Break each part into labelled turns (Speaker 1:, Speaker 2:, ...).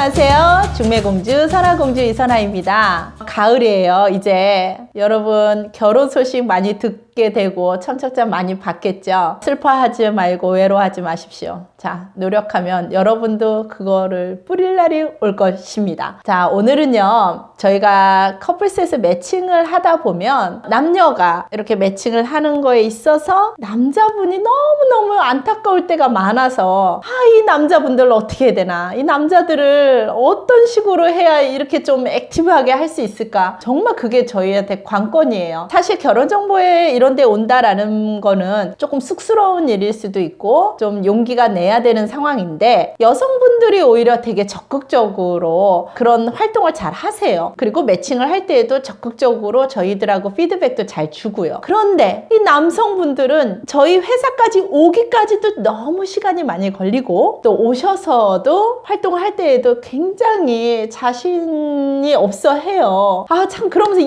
Speaker 1: 안녕하세요. 중매공주 선화공주 이선화입니다. 가을이에요. 이제 여러분 결혼 소식 많이 듣게 되고 청첩장 많이 받겠죠. 슬퍼하지 말고 외로워하지 마십시오. 자, 노력하면 여러분도 그거를 뿌릴 날이 올 것입니다. 자, 오늘은요 저희가 커플셋을 매칭을 하다 보면 남녀가 이렇게 매칭을 하는 거에 있어서 남자분이 너무너무 안타까울 때가 많아서 이 남자분들 어떻게 해야 되나, 이 남자들을 어떤 식으로 해야 이렇게 좀 액티브하게 할 수 있을까, 정말 그게 저희한테 관건이에요. 사실 결혼정보에 이런 데 온다라는 거는 조금 쑥스러운 일일 수도 있고 좀 용기가 내야 되는 상황인데, 여성분들이 오히려 되게 적극적으로 그런 활동을 잘 하세요. 그리고 매칭을 할 때에도 적극적으로 저희들하고 피드백도 잘 주고요. 그런데 이 남성분들은 저희 회사까지 오기까지도 너무 시간이 많이 걸리고, 또 오셔서도 활동을 할 때에도 굉장히 자신이 없어 해요. 참, 그러면서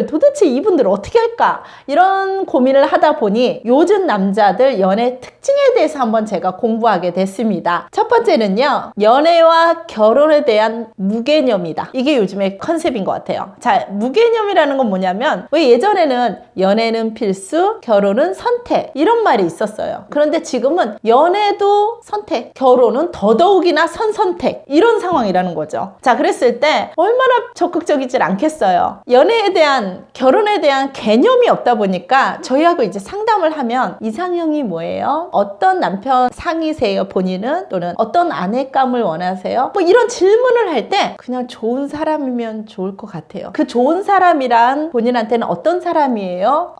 Speaker 1: 도대체 이분들 어떻게 할까, 이런 고민을 하다 보니 요즘 남자들 연애 특징에 대해서 한번 제가 공부하게 됐습니다. 첫 번째는요, 연애와 결혼에 대한 무개념이다. 이게 요즘의 컨셉인 것 같아요. 자, 무개념이라는 건 뭐냐면, 왜 예전에는 연애는 필수, 결혼은 선택, 이런 말이 있었어요. 그런데 지금은 연애도 선택, 결혼은 더더욱이나 선선택, 이런 상황이라는 거죠. 자, 그랬을 때 얼마나 적극적이질 않겠어요. 연애에 대한, 결혼에 대한 개념이 없다 보니까 저희하고 이제 상담을 하면 이상형이 뭐예요? 어떤 남편 상이세요, 본인은? 또는 어떤 아내감을 원하세요? 뭐 이런 질문을 할 때 그냥 좋은 사람이면 좋을 것 같아요. 그 좋은 사람이란 본인한테는 어떤 사람이에요?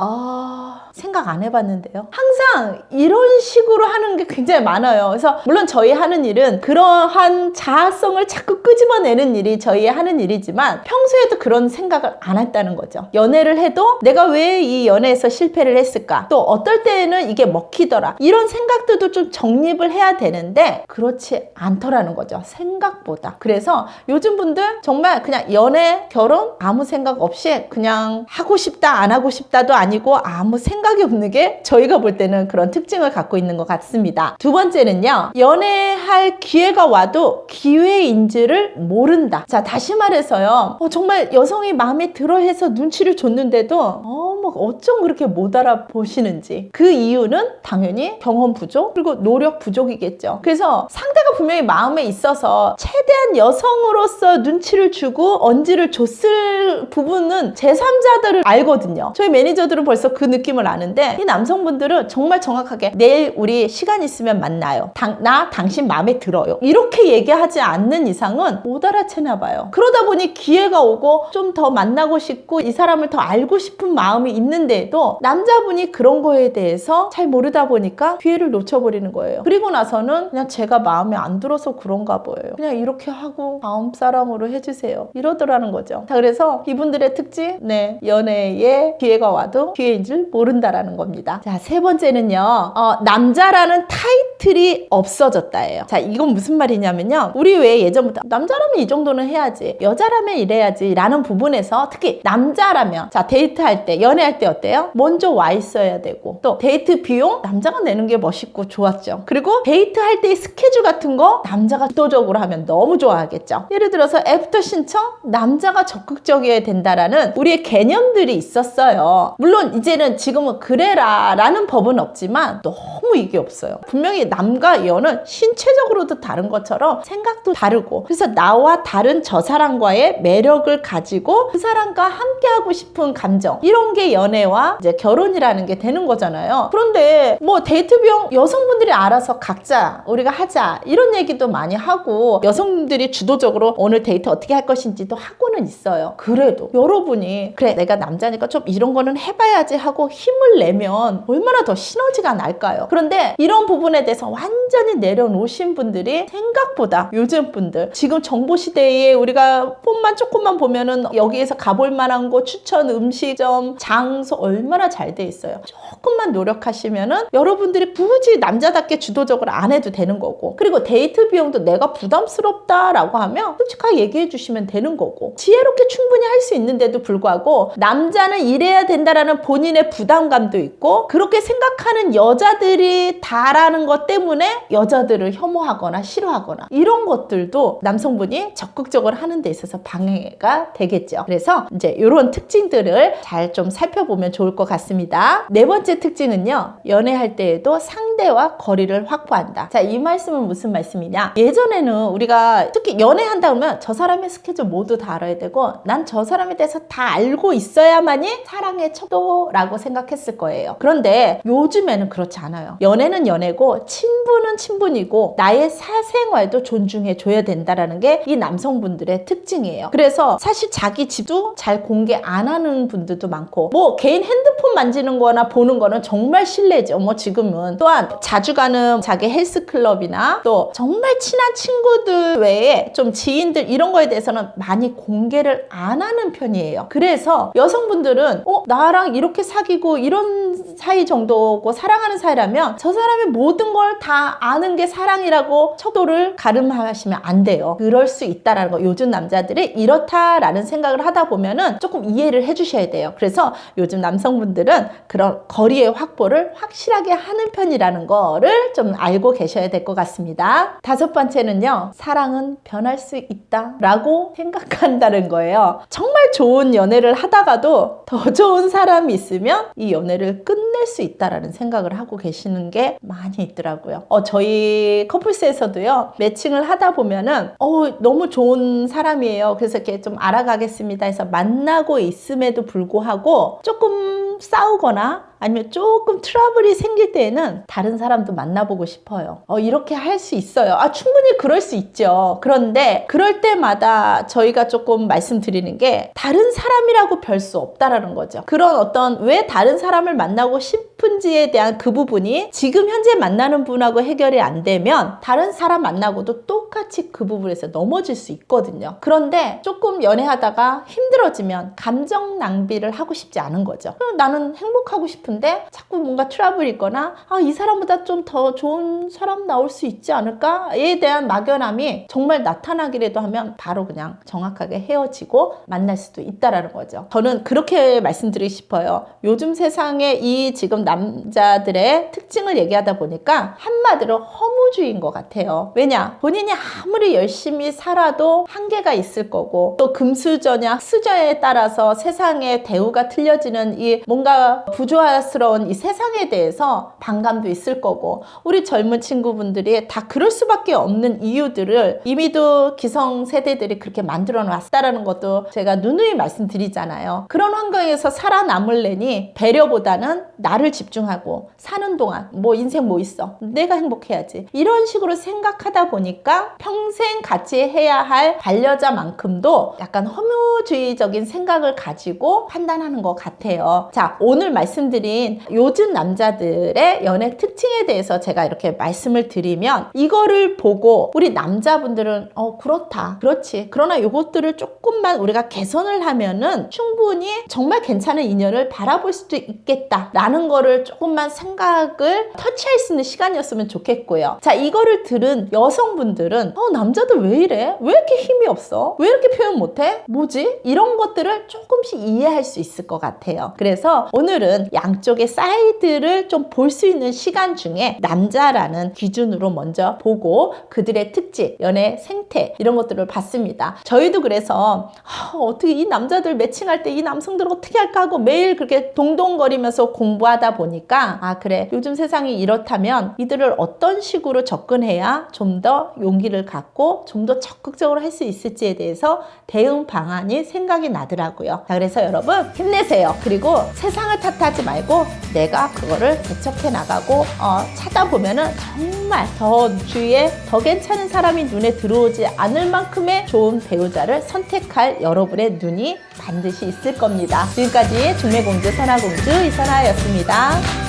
Speaker 1: 생각 안 해봤는데요. 항상 이런 식으로 하는 게 굉장히 많아요. 그래서 물론 저희 하는 일은 그러한 자아성을 자꾸 끄집어내는 일이 저희 하는 일이지만, 평소에도 그런 생각을 안 했다는 거죠. 연애를 해도 내가 왜 이 연애에서 실패를 했을까? 또 어떨 때에는 이게 먹히더라. 이런 생각들도 좀 정립을 해야 되는데 그렇지 않더라는 거죠. 생각보다. 그래서 요즘 분들 정말 그냥 연애, 결혼 아무 생각 없이 그냥 하고 싶다 안 하고 싶다도 아니고 아무 생각이 없는 게 저희가 볼 때는 그런 특징을 갖고 있는 것 같습니다. 두 번째는요, 연애할 기회가 와도 기회인지를 모른다. 자, 다시 말해서요, 정말 여성이 마음에 들어 해서 눈치를 줬는데도 어쩜 그렇게 못 알아보시는지. 그 이유는 당연히 경험 부족 그리고 노력 부족이겠죠. 그래서 상대가 분명히 마음에 있어서 최대한 여성으로서 눈치를 주고 언지를 줬을 부분은 제3자들을 알거든요. 저희 매니저들은 벌써 그 느낌을 아는데, 이 남성분들은 정말 정확하게 내일 우리 시간 있으면 만나요. 나 당신 마음에 들어요. 이렇게 얘기하지 않는 이상은 못 알아채나 봐요. 그러다 보니 기회가 오고 좀 더 만나고 싶고 이 사람을 더 알고 싶은 마음이 있는데도 남자분이 그런 거에 대해서 잘 모르다 보니까 기회를 놓쳐버리는 거예요. 그리고 나서는 그냥 제가 마음에 안 들어서 그런가 보여요. 그냥 이렇게 하고 다음 사람으로 해주세요. 이러더라는 거죠. 자, 그래서 이분들의 특징, 연애에 기회가 와도 기회인 줄 모른다라는 겁니다. 자, 세 번째는요, 남자라는 타이틀이 없어졌다예요. 자, 이건 무슨 말이냐면요, 우리 왜 예전부터 남자라면 이 정도는 해야지, 여자라면 이래야지 라는 부분에서, 특히 남자라면, 자, 데이트할 때, 연애할 때 어때요? 먼저 와 있어야 되고, 또 데이트 비용 남자가 내는 게 멋있고 좋았죠. 그리고 데이트할 때의 스케줄 같은 거 남자가 주도적으로 하면 너무 좋아하겠죠. 예를 들어서 애프터 신청, 남자가 적극적이어야 된다라는 우리의 개념들이 있었어요. 물론 이제는 지금은 그래라 라는 법은 없지만 너무 이게 없어요. 분명히 남과 여는 신체적으로도 다른 것처럼 생각도 다르고, 그래서 나와 다른 저 사람과의 매력을 가지고 그 사람과 함께하고 싶은 감정, 이런 게 연애와 이제 결혼이라는 게 되는 거잖아요. 그런데 뭐 데이트 비용 여성분들이 알아서 각자 우리가 하자, 이런 얘기도 많이 하고 여성분들이 주도적으로 오늘 데이트 어떻게 할 것인지도 하고는 있어요. 그래도 여러분이 그래, 내가 남자니까 좀 이런 거는 해봐야지 하고 힘을 내면 얼마나 더 시너지가 날까요? 그런데 이런 부분에 대해서 완전히 내려놓으신 분들이 생각보다 요즘 분들, 지금 정보시대에 우리가 폰만 조금만 보면은 여기에서 가볼 만한 곳 추천 음식점, 장소 얼마나 잘 돼 있어요. 조금만 노력하시면은 여러분들이 굳이 남자답게 주도적으로 안 해도 되는 거고, 그리고 데이트 비용도 내가 부담스럽다라고 하면 솔직하게 얘기해 주시면 되는 거고, 지혜롭게 충분히 할 수 있는데도 불구하고 남자는 이래야 된다라는 본인의 부담감 부담감도 있고 그렇게 생각하는 여자들이 다라는 것 때문에 여자들을 혐오하거나 싫어하거나 이런 것들도 남성분이 적극적으로 하는 데 있어서 방해가 되겠죠. 그래서 이제 이런 특징들을 잘 좀 살펴보면 좋을 것 같습니다. 네 번째 특징은요, 연애할 때에도 상대와 거리를 확보한다. 자, 이 말씀은 무슨 말씀이냐? 예전에는 우리가 특히 연애한다 그러면 저 사람의 스케줄 모두 다 알아야 되고 난 저 사람에 대해서 다 알고 있어야만이 사랑의 척도라고 생각했을 거예요. 그런데 요즘에는 그렇지 않아요. 연애는 연애고 친분은 친분이고 나의 사생활도 존중해 줘야 된다라는 게 이 남성분들의 특징이에요. 그래서 사실 자기 집도 잘 공개 안 하는 분들도 많고, 뭐 개인 핸드폰 만지는 거나 보는 거는 정말 실례죠. 뭐 지금은 또한 자주 가는 자기 헬스클럽이나 또 정말 친한 친구들 외에 좀 지인들 이런 거에 대해서는 많이 공개를 안 하는 편이에요. 그래서 여성분들은 나랑 이렇게 사귀고 이런 사이 정도고 사랑하는 사이라면 저 사람의 모든 걸 다 아는 게 사랑이라고 척도를 가름하시면 안 돼요. 그럴 수 있다라는 거, 요즘 남자들이 이렇다라는 생각을 하다 보면은 조금 이해를 해주셔야 돼요. 그래서 요즘 남성분들은 그런 거리의 확보를 확실하게 하는 편이라는 거를 좀 알고 계셔야 될 것 같습니다. 다섯 번째는요, 사랑은 변할 수 있다 라고 생각한다는 거예요. 정말 좋은 연애를 하다가도 더 좋은 사람이 있으면 이 연애를 끝낼 수 있다라는 생각을 하고 계시는 게 많이 있더라고요. 저희 커플스에서도요, 매칭을 하다 보면은 너무 좋은 사람이에요. 그래서 이렇게 좀 알아가겠습니다 해서 만나고 있음에도 불구하고 조금 싸우거나 아니면 조금 트러블이 생길 때에는 다른 사람도 만나보고 싶어요. 이렇게 할 수 있어요. 충분히 그럴 수 있죠. 그런데 그럴 때마다 저희가 조금 말씀드리는 게 다른 사람이라고 별 수 없다라는 거죠. 그런 어떤 왜 다른 사람을 만나고 싶은지에 대한 그 부분이 지금 현재 만나는 분하고 해결이 안 되면 다른 사람 만나고도 똑같이 그 부분에서 넘어질 수 있거든요. 그런데 조금 연애하다가 힘들어지면 감정 낭비를 하고 싶지 않은 거죠. 나는 행복하고 싶은데 자꾸 뭔가 트러블이 있거나 이 사람보다 좀 더 좋은 사람 나올 수 있지 않을까에 대한 막연함이 정말 나타나기라도 하면 바로 그냥 정확하게 헤어지고 만날 수도 있다라는 거죠. 저는 그렇게 말씀드리고 싶어요. 요즘 세상에 이 지금 남자들의 특징을 얘기하다 보니까 한마디로 허무주의인 것 같아요. 왜냐? 본인이 아무리 열심히 살아도 한계가 있을 거고 또 금수저냐 흑수저에 따라서 세상의 대우가 틀려지는 이 뭔가 부조화스러운 이 세상에 대해서 반감도 있을 거고, 우리 젊은 친구분들이 다 그럴 수밖에 없는 이유들을 이미도 기성세대들이 그렇게 만들어 놨다라는 것도 제가 누누이 말씀드리잖아요. 그런 환경에서 살아남으려니 배려보다는 나를 집중하고 사는 동안 뭐 인생 뭐 있어, 내가 행복해야지, 이런 식으로 생각하다 보니까 평생 같이 해야 할 반려자만큼도 약간 허무주의적인 생각을 가지고 판단하는 것 같아요. 자, 오늘 말씀드린 요즘 남자들의 연애 특징에 대해서 제가 이렇게 말씀을 드리면, 이거를 보고 우리 남자분들은 그렇다, 그렇지, 그러나 이것들을 조금만 우리가 개선을 하면은 충분히 정말 괜찮은 인연을 바라볼 수도 있겠다 라는 거를 조금만 생각을 터치할 수 있는 시간이었으면 좋겠고요. 자, 이거를 들은 여성분들은 남자들 왜 이래? 왜 이렇게 힘이 없어? 왜 이렇게 표현 못해? 뭐지? 이런 것들을 조금씩 이해할 수 있을 것 같아요. 그래서 오늘은 양쪽의 사이드를 좀 볼 수 있는 시간 중에 남자라는 기준으로 먼저 보고 그들의 특징, 연애 생태 이런 것들을 봤습니다. 저희도 그래서 어떻게 이 남자들 매칭할 때 이 남성들 어떻게 할까 하고 매일 그렇게 동동거리면서 공부하다 보니까 그래, 요즘 세상이 이렇다면 이들을 어떤 식으로 접근해야 좀 더 용기를 갖고 좀 더 적극적으로 할 수 있을지에 대해서 대응 방안이 생각이 나더라고요. 자, 그래서 여러분 힘내세요. 그리고 세상을 탓하지 말고 내가 그거를 개척해 나가고 찾아보면은 정말 더 주위에 더 괜찮은 사람이 눈에 들어오지 않을 만큼의 좋은 배우자를 선택할 여러분의 눈이 반드시 있을 겁니다. 지금까지 중매공주 선화공주 이선화였습니다.